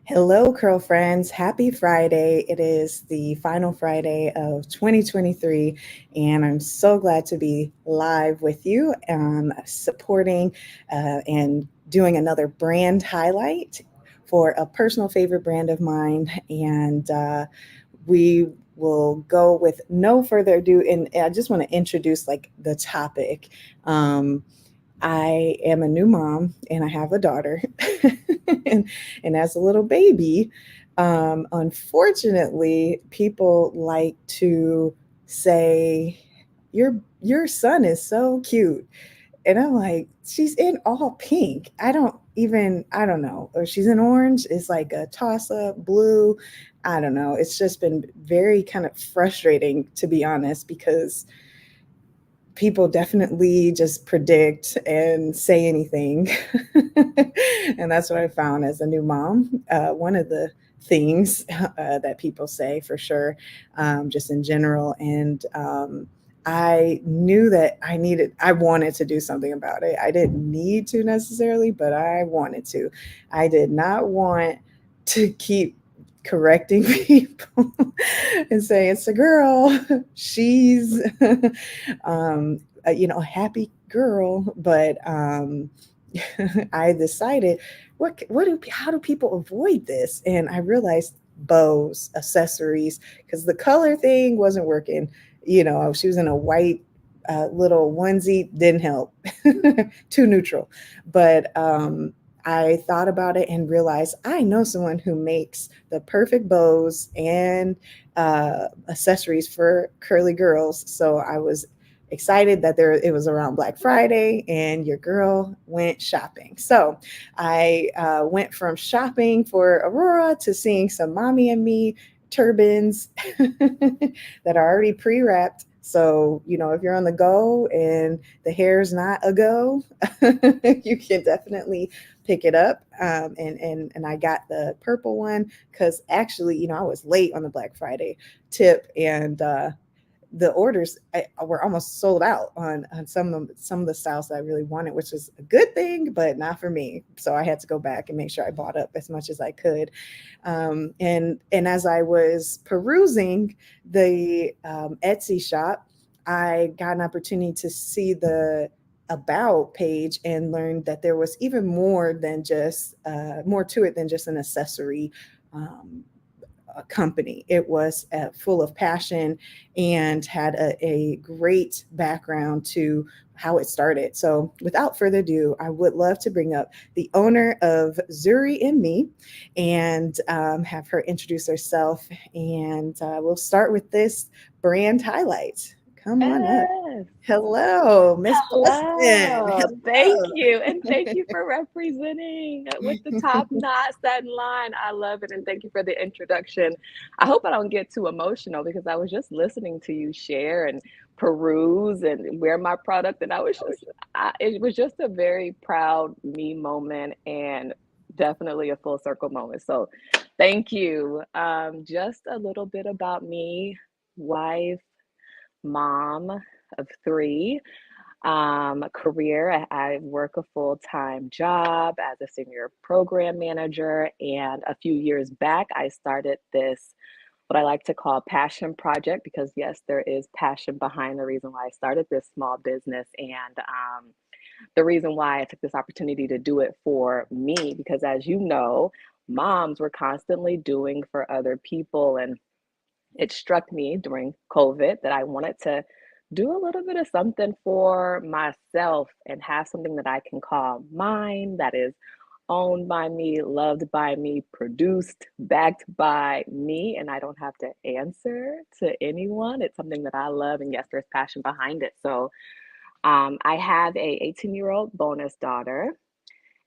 Hello, curl friends. Happy Friday. It is the final Friday of 2023, and I'm so glad to be live with you, supporting and doing another brand highlight for a personal favorite brand of mine. And we will go with no further ado. And I just want to introduce like the topic. Um, I am a new mom and I have a daughter. and as a little baby, unfortunately, people like to say, your son is so cute. And I'm like, she's in all pink. I don't know. Or she's in orange. It's like a toss up blue. I don't know. It's just been very kind of frustrating, to be honest, because people definitely just predict and say anything. And that's what I found as a new mom. One of the things that people say for sure, just in general. And I knew that I wanted to do something about it. I didn't need to necessarily, but I wanted to. I did not want to keep correcting people and say it's a girl, she's a happy girl. But I decided, how do people avoid this? And I realized bows, accessories, because the color thing wasn't working. She was in a white little onesie, didn't help. Too neutral. But I thought about it and realized I know someone who makes the perfect bows and accessories for curly girls. So I was excited that it was around Black Friday and your girl went shopping. So I went from shopping for Aurora to seeing some Mommy and Me turbans that are already pre-wrapped. So, if you're on the go and the hair's not a go, you can definitely pick it up. And I got the purple one because actually, I was late on the Black Friday tip, and the orders were almost sold out on some of the styles that I really wanted, which is a good thing, but not for me. So I had to go back and make sure I bought up as much as I could. And as I was perusing the Etsy shop, I got an opportunity to see the about page and learned that there was even more to it than just an accessory um, company. It was full of passion and had a great background to how it started. So, without further ado, I would love to bring up the owner of Zuri and Me and have her introduce herself. And we'll start with this brand highlight. Come on up. Yes. Hello, Miss Bustin. Hello. Thank Hello. you. And thank you for representing with the top knot satin line. I love it. And thank you for the introduction. I hope I don't get too emotional because I was just listening to you share and peruse and wear my product. And it was just a very proud me moment and definitely a full circle moment. So thank you. Just a little bit about me, wife, mom of three. Career, I work a full-time job as a senior program manager. And a few years back, I started this, what I like to call passion project, because yes, there is passion behind the reason why I started this small business. And the reason why I took this opportunity to do it for me, because as you know, moms were constantly doing for other people. And it struck me during COVID that I wanted to do a little bit of something for myself and have something that I can call mine, that is owned by me, loved by me, produced, backed by me, and I don't have to answer to anyone. It's something that I love, and yes, there's passion behind it. So I have a 18-year-old bonus daughter,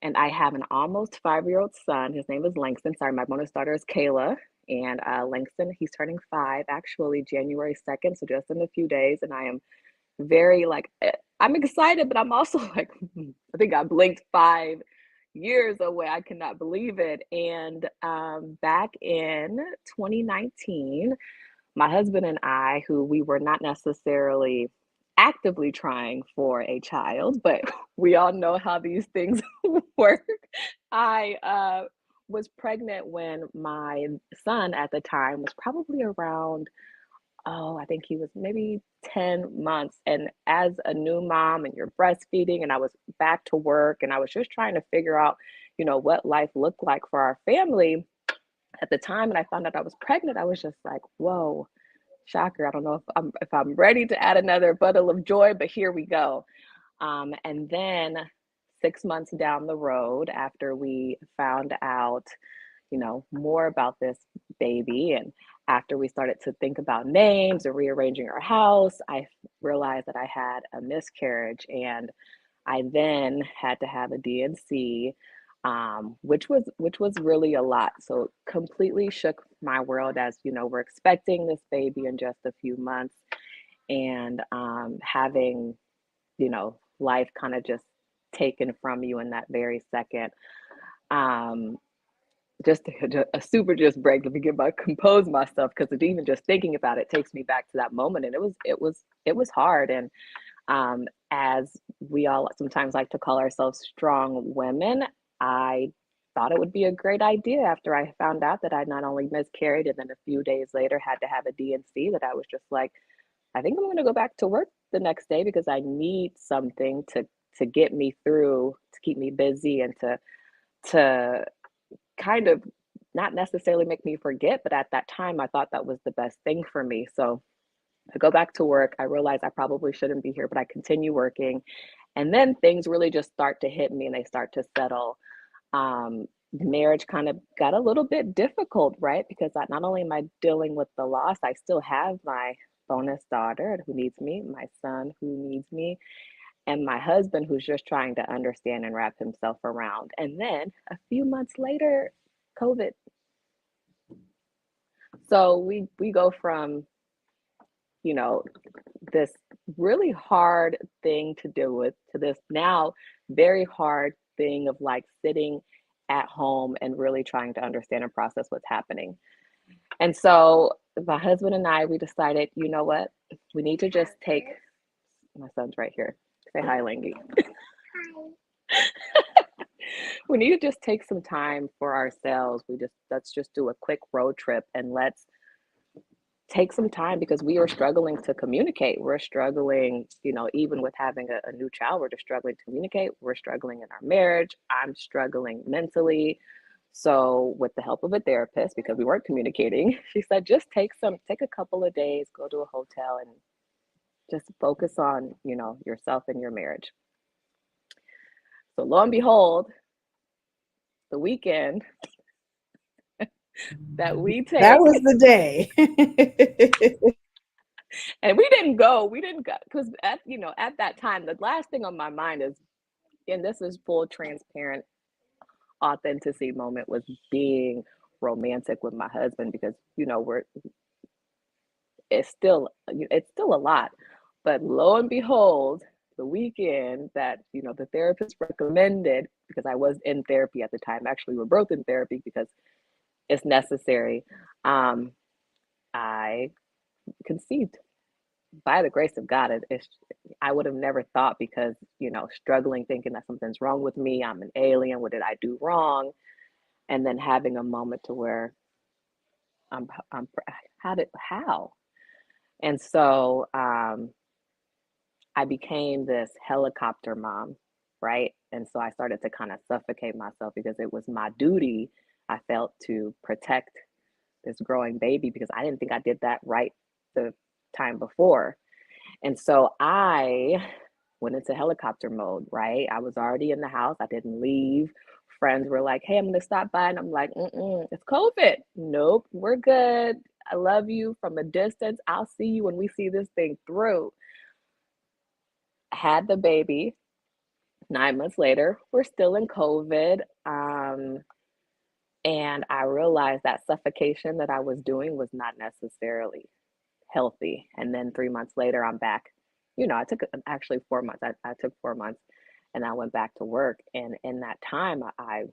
and I have an almost 5-year-old son. His name is Langston. Sorry, my bonus daughter is Kayla. And Langston, he's turning 5 actually January 2nd. So just in a few days. And I am very I'm excited, but I'm also like, I think I blinked 5 years away. I cannot believe it. And back in 2019, my husband and I, who we were not necessarily actively trying for a child, but we all know how these things work. I was pregnant when my son at the time was probably around, oh, I think he was maybe 10 months. And as a new mom and you're breastfeeding, and I was back to work and I was just trying to figure out, what life looked like for our family at the time. And I found out I was pregnant. I was just like, whoa, shocker. I don't know if I'm ready to add another bundle of joy, but here we go. And then 6 months down the road, after we found out, more about this baby, and after we started to think about names and rearranging our house, I realized that I had a miscarriage, and I then had to have a DNC, which was really a lot. So completely shook my world, as we're expecting this baby in just a few months, and having life kind of just taken from you in that very second. Um, just a super just break. Let me get my compose myself, because even just thinking about it takes me back to that moment, and it was hard. And as we all sometimes like to call ourselves strong women, I thought it would be a great idea, after I found out that I not only miscarried and then a few days later had to have a DNC, that I was just like, I think I'm going to go back to work the next day, because I need something to get me through, to keep me busy, and to kind of not necessarily make me forget, but at that time I thought that was the best thing for me. So I go back to work. I realize I probably shouldn't be here, but I continue working. And then things really just start to hit me and they start to settle. Marriage kind of got a little bit difficult, right? Because not only am I dealing with the loss, I still have my bonus daughter who needs me, my son who needs me, and my husband who's just trying to understand and wrap himself around. And then a few months later, COVID. So we go from, you know, this really hard thing to deal with to this now very hard thing of like sitting at home and really trying to understand and process what's happening. And so my husband and I, we decided, you know what? We need to just take, my son's right here. Say hi, Langy. We need to just take some time for ourselves. Let's just do a quick road trip, and let's take some time, because we are struggling to communicate. We're struggling, even with having a new child, we're just struggling to communicate. We're struggling in our marriage. I'm struggling mentally. So with the help of a therapist, because we weren't communicating, she said, just take a couple of days, go to a hotel, and just focus on, yourself and your marriage. So lo and behold, the weekend that we That take, was the day. and we didn't go, because at that time, the last thing on my mind is, and this is full transparent authenticity moment, was being romantic with my husband, because it's still a lot. But lo and behold, the weekend that the therapist recommended, because I was in therapy at the time, actually we're both in therapy because it's necessary, um I conceived by the grace of God. I would have never thought, because struggling, thinking that something's wrong with me, I'm an alien, what did I do wrong? And then having a moment to where I'm how. And so I became this helicopter mom, right? And so I started to kind of suffocate myself, because it was my duty, I felt, to protect this growing baby, because I didn't think I did that right the time before. And so I went into helicopter mode, right? I was already in the house. I didn't leave. Friends were like, hey, I'm going to stop by. And I'm like, it's COVID. Nope, we're good. I love you from a distance. I'll see you when we see this thing through. Had the baby. 9 months later, we're still in COVID. And I realized that suffocation that I was doing was not necessarily healthy. And then 3 months later, I'm back. I took actually 4 months. I took 4 months, and I went back to work. And in that time, I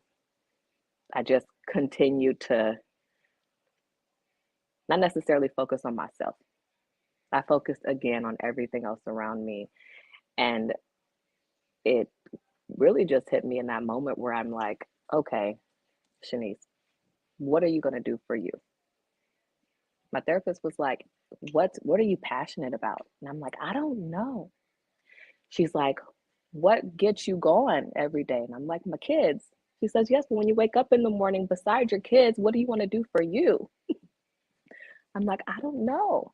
just continued to not necessarily focus on myself. I focused again on everything else around me. And it really just hit me in that moment where I'm like, okay, Shanice, what are you going to do for you? My therapist was like, what are you passionate about? And I'm like, I don't know. She's like, what gets you going every day? And I'm like, my kids. She says, yes, but when you wake up in the morning, beside your kids, what do you want to do for you? I'm like, I don't know.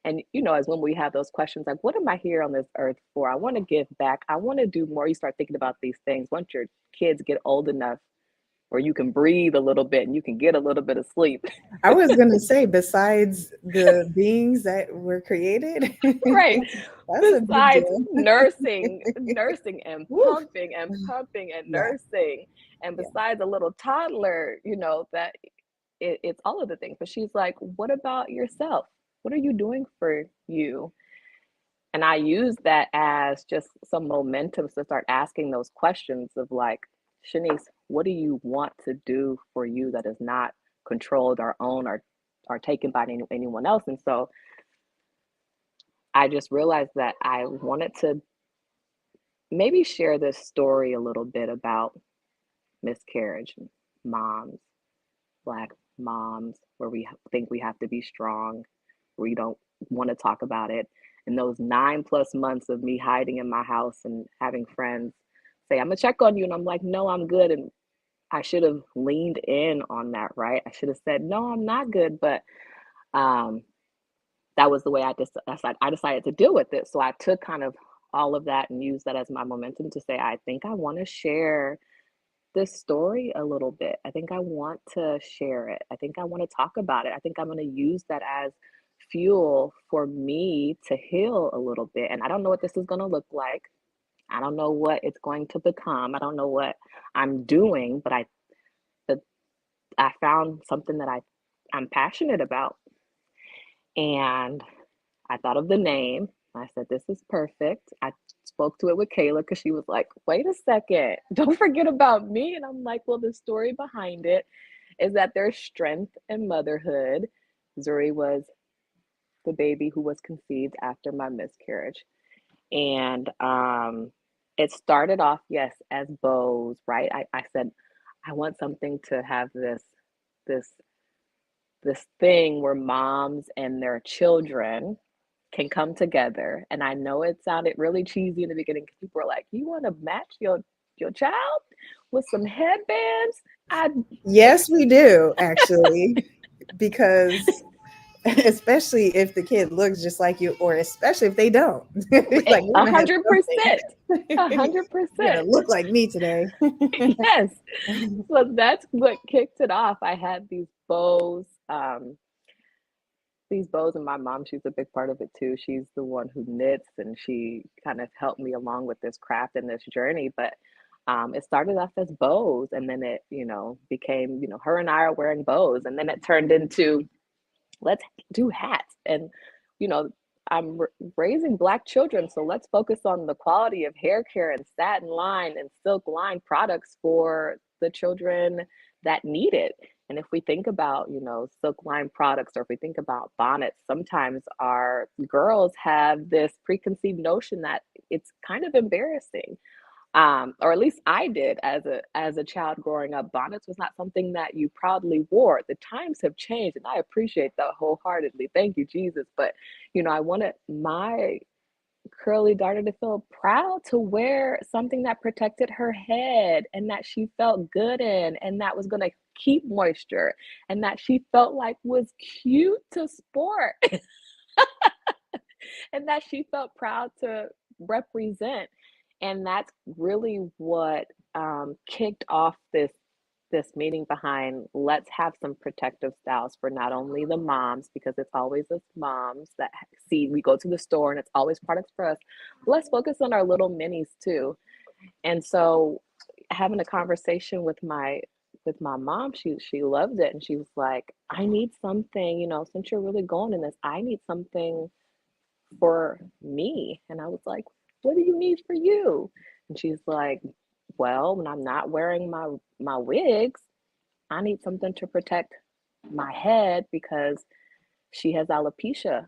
And as when we have those questions, like, what am I here on this earth for? I want to give back. I want to do more. You start thinking about these things. Once your kids get old enough where you can breathe a little bit and you can get a little bit of sleep. I was going to say, besides the beings that were created, Right. that's a big Besides deal. nursing and Woo. pumping and pumping and Yeah, nursing. And yeah. besides a little toddler, that it's all of the things. But she's like, what about yourself? What are you doing for you? And I use that as just some momentum to start asking those questions of like, Shanice, what do you want to do for you that is not controlled or owned or taken by anyone else? And so I just realized that I wanted to maybe share this story a little bit about miscarriage, moms, Black moms, where we think we have to be strong, where we don't want to talk about it. And those 9+ months of me hiding in my house and having friends say, I'm gonna check on you. And I'm like, no, I'm good. And I should have leaned in on that, right? I should have said, no, I'm not good. But um, that was the way I decided to deal with it. So I took kind of all of that and used that as my momentum to say, I think I want to share this story a little bit. I think I want to share it. I think I want to talk about it. I think I'm going to use that as fuel for me to heal a little bit. And I don't know what this is going to look like. I don't know what it's going to become. I don't know what I'm doing, but I found something that I'm passionate about. And I thought of the name. I said, this is perfect. I spoke to it with Kayla because she was like, wait a second, don't forget about me. And I'm like, well, the story behind it is that there's strength in motherhood. Zuri was the baby who was conceived after my miscarriage. And it started off, yes, as bows, right? I said, I want something to have this this thing where moms and their children can come together. And I know it sounded really cheesy in the beginning because people were like, you want to match your child with some headbands? I Yes, we do, actually, because especially if the kid looks just like you, or especially if they don't. Like, we're a gonna have hundred something. percent, a hundred You're gonna percent. look like me today. Yes. So that's what kicked it off. I had these bows, and my mom, she's a big part of it too. She's the one who knits, and she kind of helped me along with this craft and this journey. But it started off as bows, and then it, became, her and I are wearing bows, and then it turned into let's do hats. And you know, I'm raising Black children, so let's focus on the quality of hair care and satin line and silk line products for the children that need it. And if we think about, silk line products, or if we think about bonnets, sometimes our girls have this preconceived notion that it's kind of embarrassing, or at least I did as a child growing up. Bonnets was not something that you proudly wore. The times have changed, and I appreciate that wholeheartedly. Thank you, Jesus. But I wanted my curly daughter to feel proud to wear something that protected her head and that she felt good in, and that was going to keep moisture, and that she felt like was cute to sport, and that she felt proud to represent. And that's really what kicked off this meeting behind, let's have some protective styles for not only the moms, because it's always us moms that see, we go to the store and it's always products for us. Let's focus on our little minis too. And so having a conversation with my mom, she loved it, and she was like, I need something, since you're really going in this, I need something for me. And I was like, what do you need for you? And she's like, well, when I'm not wearing my wigs, I need something to protect my head because she has alopecia.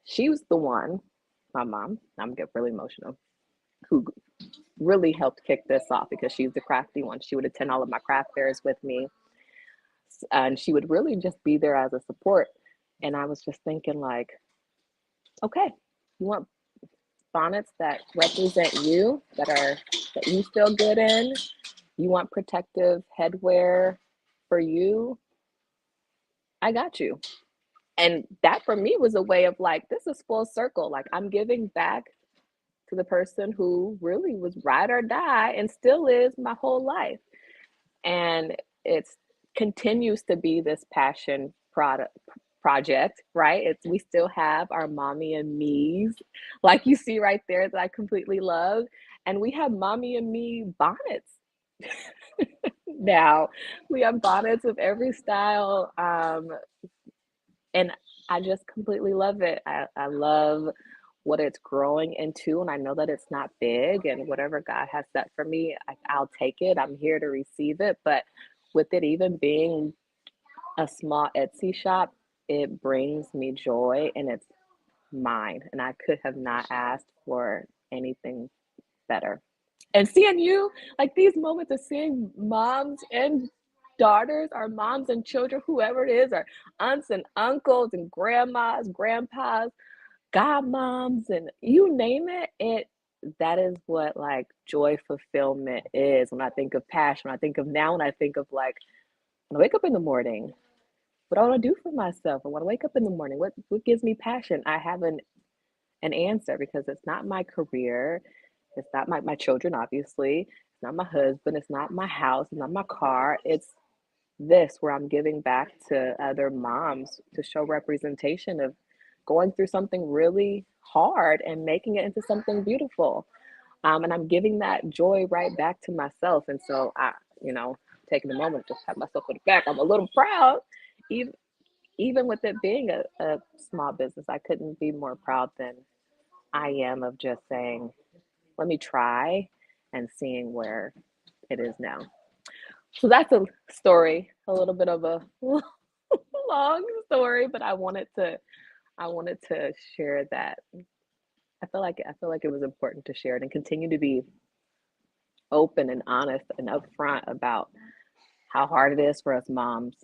She was the one, my mom, I'm getting really emotional, who really helped kick this off because she's the crafty one. She would attend all of my craft fairs with me. And she would really just be there as a support. And I was just thinking, like, okay, you want bonnets that represent you, that you feel good in. You want protective headwear for you. I got you. And that for me was a way of like, this is full circle. Like, I'm giving back to the person who really was ride or die and still is my whole life. And it's continues to be this passion project, right? It's we still have our mommy and me's, like you see right there, that I completely love. And we have mommy and me bonnets now. We have bonnets of every style. And I just completely love it. I love what it's growing into, and I know that it's not big, and whatever God has set for me, I'll take it. I'm here to receive it. But with it even being a small Etsy shop, it brings me joy and it's mine. And I could have not asked for anything better. And seeing you, like these moments of seeing moms and daughters, or moms and children, whoever it is, or aunts and uncles and grandmas, grandpas, godmoms, and you name it, that is what like joy fulfillment is. When I think of passion, when I think of now, when I think of like when I wake up in the morning, what I want to do for myself. I want to wake up in the morning. What gives me passion? I have an answer, because it's not my career, it's not my children, obviously, it's not my husband, it's not my house, it's not my car. It's this, where I'm giving back to other moms to show representation of going through something really hard and making it into something beautiful. And I'm giving that joy right back to myself. And so you know, taking a moment to pat myself on the back, I'm a little proud. Even, even with it being a small business, I couldn't be more proud than I am of just saying, let me try, and seeing where it is now. So that's a story, a little bit of a long story, but I wanted to share that. I feel like it was important to share it and continue to be open and honest and upfront about how hard it is for us moms,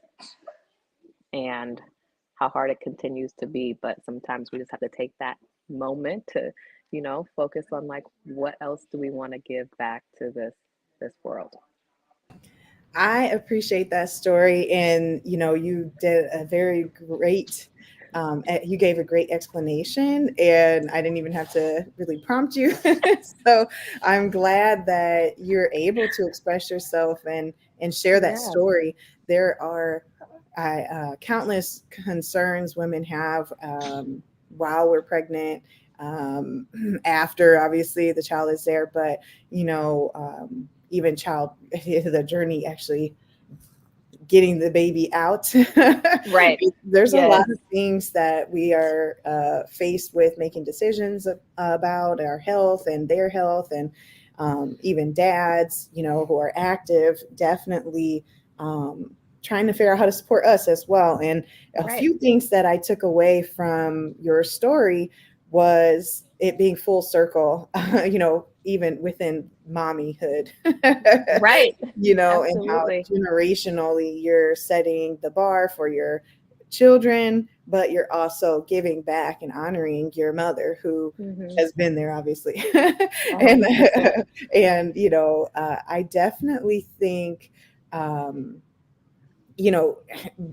and how hard it continues to be. But sometimes we just have to take that moment to, focus on like, what else do we want to give back to this world. I appreciate that story. And, you did a very great, you gave a great explanation, and I didn't even have to really prompt you. So I'm glad that you're able to express yourself and share that Yes, story. There are countless concerns women have while we're pregnant, after obviously the child is there, but even child the journey actually getting the baby out. right. There's a lot Yes, of things that we are faced with making decisions about our health and their health, and even dads, who are active, definitely trying to figure out how to support us as well. And a right, few things that I took away from your story was it being full circle, even within mommyhood. right. And how Absolutely. generationally you're setting the bar for your children, but you're also giving back and honoring your mother who Hmm. has been there, obviously. A and hundred percent. I definitely think um, you know,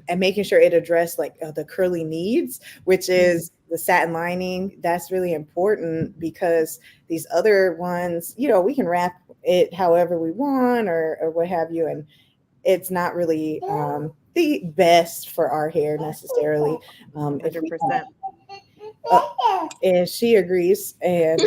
and making sure it addressed like the curly needs, which Hmm. is the satin lining. That's really important because these other ones, we can wrap it however we want, or what have you. And it's not really the best for our hair necessarily. A If hundred we percent. and she agrees. And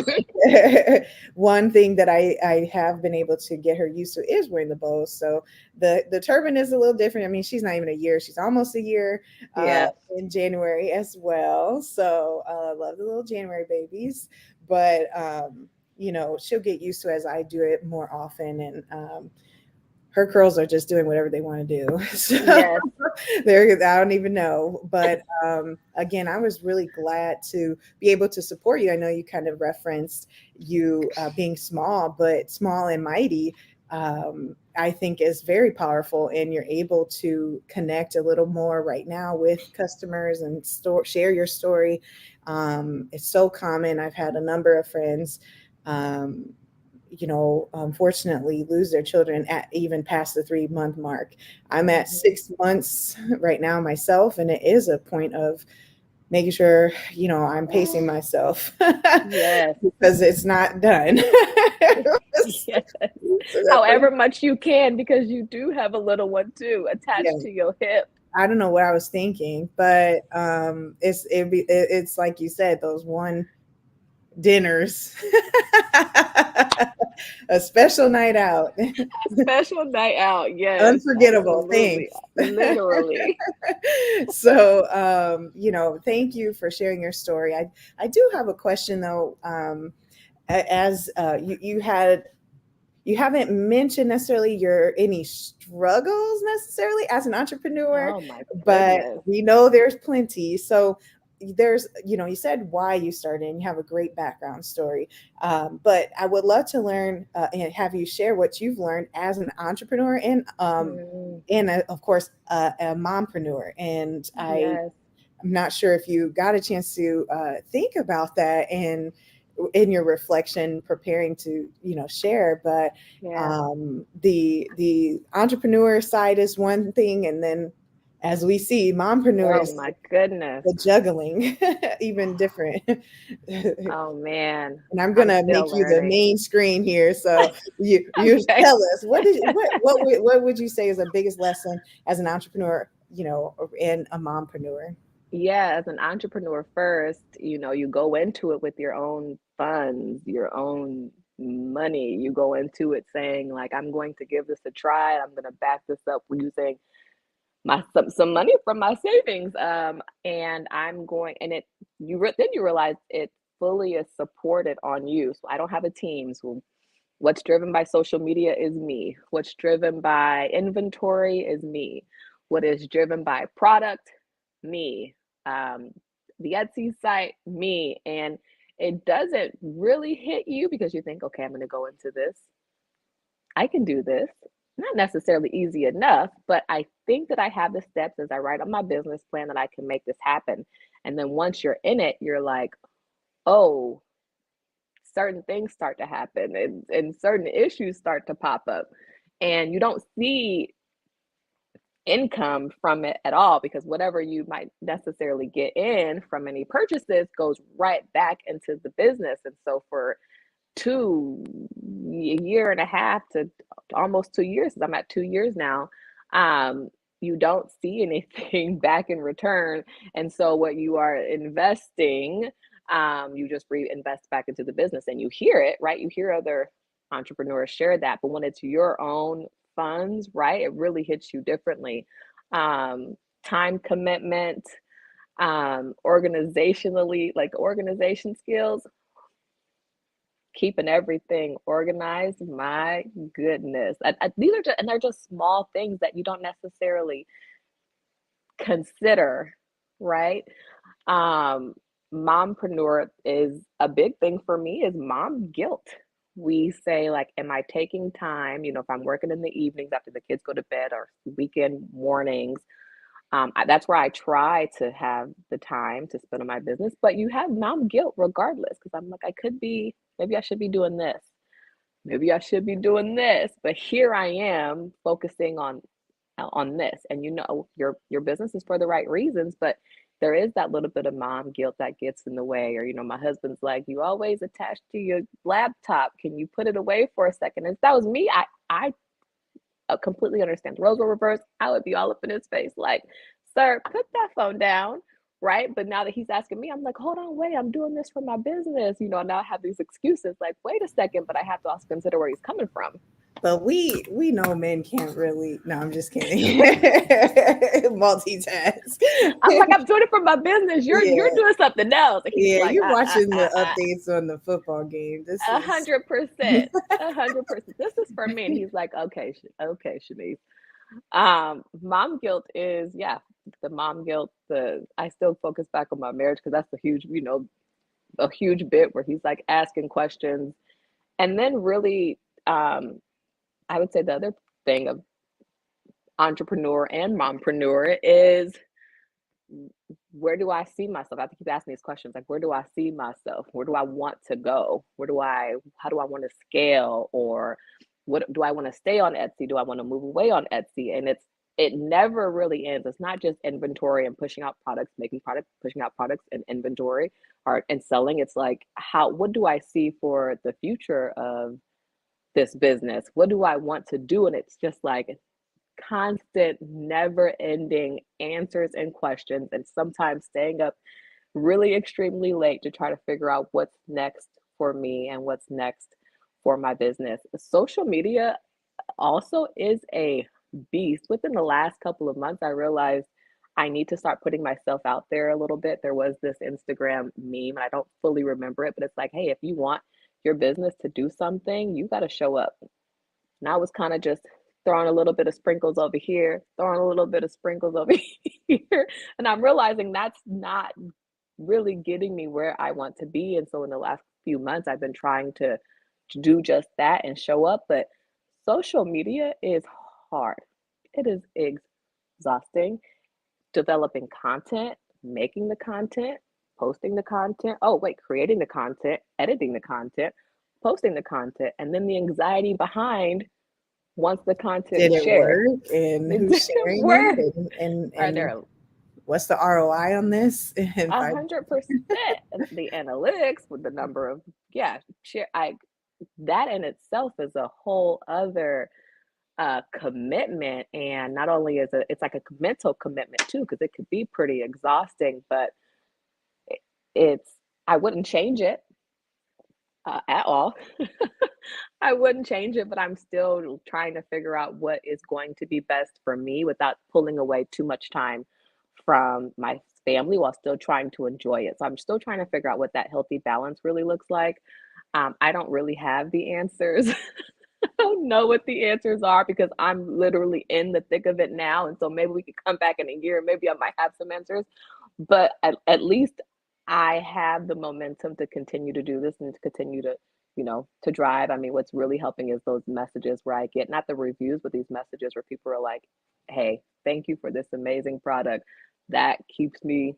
one thing that I have been able to get her used to is wearing the bows. So the turban is a little different. I mean, she's not even a year; she's almost a year uh, Yeah. in January as well. So I love the little January babies, but she'll get used to it as I do it more often. And her curls are just doing whatever they want to do. So Yes. I don't even know. But again, I was really glad to be able to support you. I know you kind of referenced you being small, but small and mighty. I think is very powerful, and you're able to connect a little more right now with customers and share your story. It's so common. I've had a number of friends, um, unfortunately lose their children at even past the 3 month mark. I'm at Mhm. 6 months right now myself, and it is a point of making sure, I'm pacing myself Yes. because it's not done. Yes. So However much you can, because you do have a little one too yeah, attached to your hip. I don't know what I was thinking, but it's like you said, those one dinners, a special night out, A special night out. Yes, unforgettable. absolutely. Thanks. Literally. So, thank you for sharing your story. I do have a question though. As you haven't mentioned necessarily your any struggles necessarily as an entrepreneur, Oh my but goodness. we know there's plenty. So there's, you said why you started and you have a great background story. But I would love to learn and have you share what you've learned as an entrepreneur Mm, and of course, a mompreneur. And yes. I'm not sure if you got a chance to think about that and in your reflection, preparing to share. But Yeah. the entrepreneur side is one thing, and then as we see, mompreneur Oh is my goodness. the juggling, even different. Oh man. And I'm I'm gonna still make you the learning. main screen here, so you Okay. tell us what would you say is the biggest lesson as an entrepreneur, and a mompreneur? Yeah, as an entrepreneur first, you go into it with your own funds, your own money. You go into it saying like, I'm going to give this a try. I'm going to back this up using my some money from my savings. And I'm going, and then you realize it fully is supported on you. So I don't have a team. So what's driven by social media is me. What's driven by inventory is me. What is driven by product, me. Um, the Etsy site, me. And it doesn't really hit you because you think, okay, I'm going to go into this. I can do this. Not necessarily easy enough, but I think that I have the steps as I write on my business plan that I can make this happen. And then once you're in it, you're like, oh, certain things start to happen and certain issues start to pop up. And you don't see income from it at all because whatever you might necessarily get in from any purchases goes right back into the business. And so for a year and a half to almost 2 years, I'm at 2 years now, um, you don't see anything back in return. And so what you are investing, you just reinvest back into the business and you hear it, right? You hear other entrepreneurs share that, but when it's your own funds, right, it really hits you differently. Time commitment, organizationally, like organization skills, keeping everything organized. My goodness, these are just, and they're just small things that you don't necessarily consider, right? Um, Mompreneur is a big thing for me is mom guilt. We say like, am I taking time? If I'm working in the evenings after the kids go to bed or weekend mornings, that's where I try to have the time to spend on my business. But you have mom guilt regardless, because I'm like, maybe I should be doing this. Maybe I should be doing this. But here I am focusing on this. And your business is for the right reasons, but there is that little bit of mom guilt that gets in the way. Or, my husband's like, you always attached to your laptop. Can you put it away for a second? And if that was me, I completely understand. The roles were reversed. I would be all up in his face, like, sir, put that phone down. Right. But now that he's asking me, I'm like, hold on, wait, I'm doing this for my business. Now I have these excuses like, wait a second, but I have to also consider where he's coming from. But we know men can't really. No, I'm just kidding. Multitask. I'm like, I'm doing it for my business. You're Yeah, doing something else. And he's yeah. like, You're watching the updates on the football game. This is 100%, 100%. This is for me. And he's like, okay, okay, Shanice. Mom guilt is, yeah, the mom guilt. I still focus back on my marriage because that's a huge bit where he's like asking questions, and then really I would say the other thing of entrepreneur and mompreneur is, where do I see myself? I have to keep asking these questions. Like, where do I see myself? Where do I want to go? How do I want to scale? Or what do I want to stay on Etsy? Do I want to move away on Etsy? And it never really ends. It's not just inventory and pushing out products, making products, pushing out products and inventory or and selling. It's like, what do I see for the future of this business? What do I want to do? And it's just like constant, never ending answers and questions, and sometimes staying up really extremely late to try to figure out what's next for me and what's next for my business. Social media also is a beast. Within the last couple of months, I realized I need to start putting myself out there a little bit. There was this Instagram meme, and I don't fully remember it, but it's like, hey, if you want your business to do something, you got to show up. And I was kind of just throwing a little bit of sprinkles over here, throwing a little bit of sprinkles over here. And I'm realizing that's not really getting me where I want to be. And so in the last few months, I've been trying to do just that and show up. But social media is hard. It is exhausting. Developing content, making the content, posting the content. Oh, wait, creating the content, editing the content, posting the content, and then the anxiety behind once the content Did is it shared. work? And It who's didn't sharing work. it? And Are and there what's the ROI on this? And if I 100% the analytics with the number of, yeah, share, that in itself is a whole other commitment. And not only is it's like a mental commitment too, because it could be pretty exhausting, but it's, I wouldn't change it at all. I wouldn't change it, but I'm still trying to figure out what is going to be best for me without pulling away too much time from my family while still trying to enjoy it. So I'm still trying to figure out what that healthy balance really looks like. I don't really have the answers. I don't know what the answers are because I'm literally in the thick of it now. And so maybe we could come back in a year, maybe I might have some answers, but at least I have the momentum to continue to do this and to continue to, to drive. I mean, what's really helping is those messages where I get not the reviews, but these messages where people are like, hey, thank you for this amazing product. That keeps me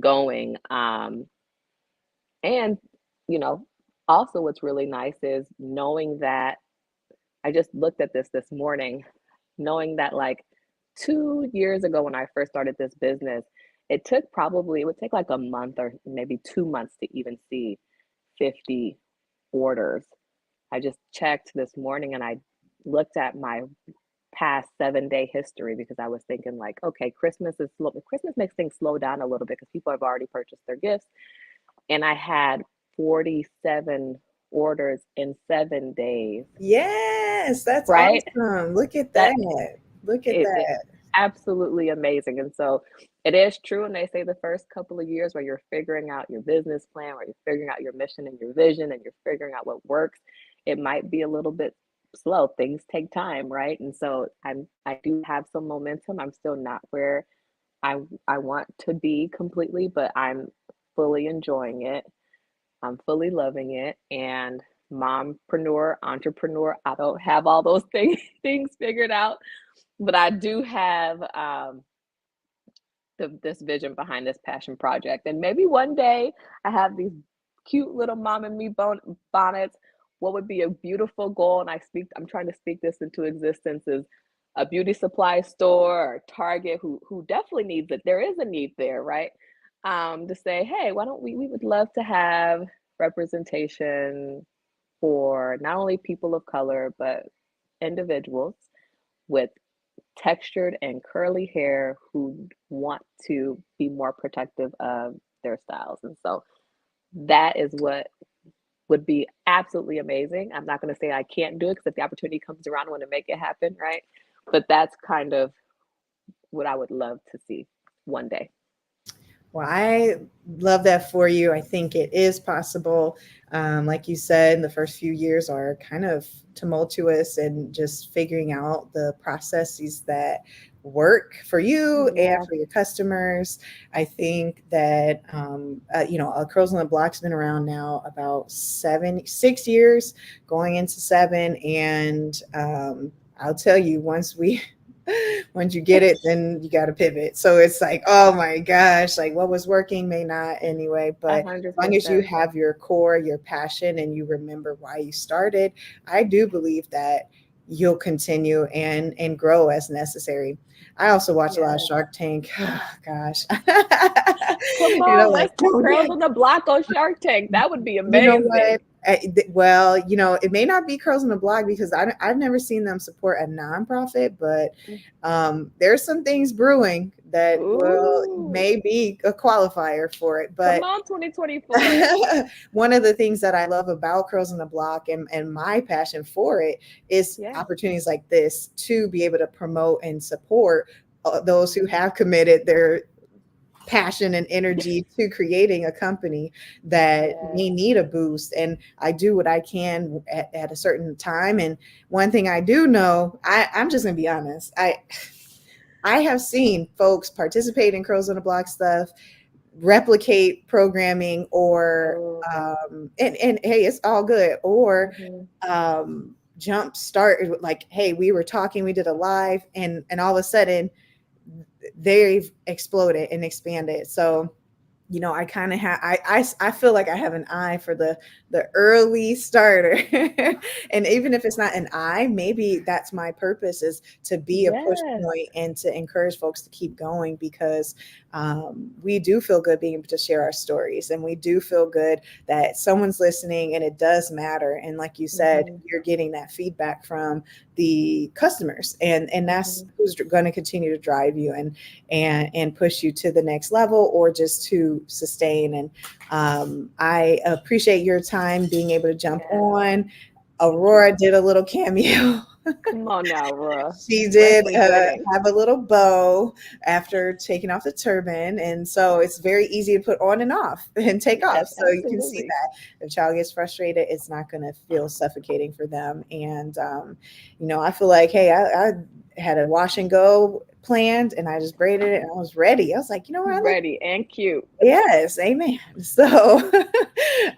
going. And, you know, also what's really nice is knowing that I just looked at this morning, knowing that like 2 years ago when I first started this business, it would take like a month or maybe 2 months to even see 50 orders. I just checked this morning and I looked at my past 7 day history because I was thinking like, okay, Christmas is slow. Christmas makes things slow down a little bit because people have already purchased their gifts. And I had 47 orders in 7 days, yes, that's right? awesome. Look at That that. Look at it that. absolutely amazing. And so it is true. And they say the first couple of years where you're figuring out your business plan, where you're figuring out your mission and your vision, and you're figuring out what works, it might be a little bit slow. Things take time, right? And so I do have some momentum. I'm still not where I I want to be completely, but I'm fully enjoying it. I'm fully loving it. And mompreneur, entrepreneur, I don't have all those things figured out, but I do have this vision behind this passion project. And maybe one day I have these cute little mom and me bonnets. What would be a beautiful goal? And I'm trying to speak this into existence is a beauty supply store or Target who definitely needs it. There is a need there, right? To say, hey, why don't we would love to have representation for not only people of color, but individuals with textured and curly hair who want to be more protective of their styles. And so that is what would be absolutely amazing. I'm not going to say I can't do it because if the opportunity comes around, I want to make it happen, right? But that's kind of what I would love to see one day. Well, I love that for you. I think it is possible. Like you said, the first few years are kind of tumultuous and just figuring out the processes that work for you and Yeah. for your customers. I think that Curls on the Block's been around now about 6 years, going into 7, and I'll tell you, once you get it, then you got to pivot. So it's like, oh my gosh, like what was working may not anyway. A But as hundred long as you percent. have your core, your passion, and you remember why you started, I do believe that you'll continue and grow as necessary. I also watch a lot of Yeah. Shark Tank. Gosh, Come on, like, let's put Curls on the Block on Shark Tank. That would be you know what? amazing. Well, it may not be Curls on the Block because I've never seen them support a nonprofit, but there's some things brewing that will Ooh. may a qualifier for it. Come But on, 2024. one of the things that I love about Curls on the Block and my passion for it is Yes. opportunities like this to be able to promote and support those who Mhm. have committed their passion and energy to creating a company that Yes. may need a boost. And I do what I can at a certain time. And one thing I do know, I'm just gonna be honest, I have seen folks participate in Curls on the Block stuff, replicate programming, or Oh. and hey, it's all good, or Mhm. jump start, like, hey, we were talking, we did a live, and all of a sudden they've exploded and expanded. So I kind of have I feel like I have an eye for the early starter. And even if it's not an eye, maybe that's my purpose, is to be a push Yes. point and to encourage folks to keep going, because we do feel good being able to share our stories, and we do feel good that someone's listening, and it does matter. And like you said, Mhm. you're getting that feedback from the customers, and that's Mhm. who's going to continue to drive you and push you to the next level, or just to sustain. And I appreciate your time being able to jump Yes. on. Thank you. Aurora did a little cameo. Come on now, Ruh. She did Representing. have a little bow after taking off the turban, and so it's very easy to put on and off and take off. Yes, So you can see absolutely. that if a child gets frustrated, it's not going to feel suffocating for them. And I feel like, hey, I had a wash and go planned, and I just braided it, and I was ready. I was like, you know what, I look. Ready and cute. Yes, amen. So,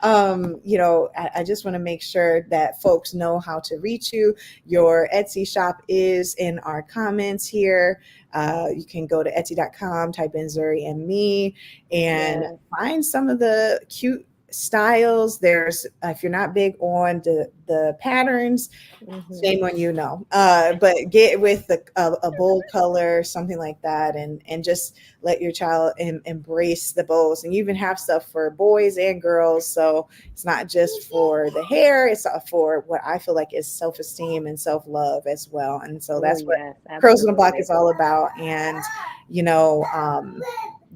I just want to make sure that folks know how to reach you. Your Etsy shop is in our comments here. You can go to Etsy.com, type in Zuri and Me, and Yes. find some of the cute styles. There's, if you're not big on the patterns, Mhm. shame on you, no. But get with a bold color, something like that, and just let your child embrace the bows. And you even have stuff for boys and girls, so it's not just for the hair; it's for what I feel like is self-esteem and self-love as well. And so Oh, that's what yes, Curls on the Block absolutely. is all about. And you know,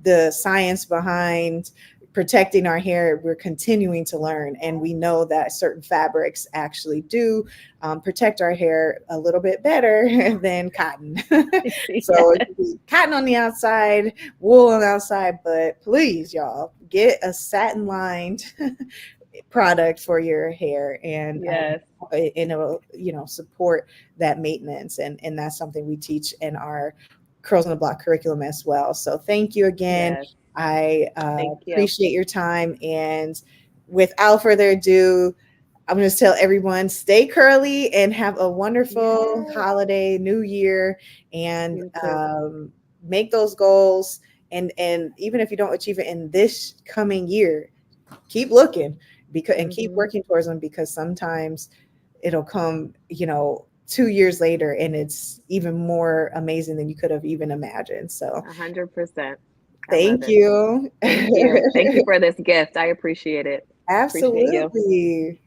the science behind protecting our hair, we're continuing to learn, and we know that certain fabrics actually do protect our hair a little bit better than cotton. So it Yes. can be cotton on the outside, wool on the outside, but please, y'all, get a satin lined product for your hair, Yes. and it'll support that maintenance, and that's something we teach in our Curls on the Block curriculum as well. So thank you again. Yes. I Thank you. appreciate your time, and without further ado, I'm going to tell everyone, stay curly and have a wonderful Yes. holiday, new year, and You too. make those goals. And even if you don't achieve it in this coming year, keep looking, and keep Mhm. working towards them, because sometimes it'll come, 2 years later, and it's even more amazing than you could have even imagined. So 100%. I love thank it. you. Thank you. Thank you for this gift. I appreciate it. Appreciate you. Absolutely.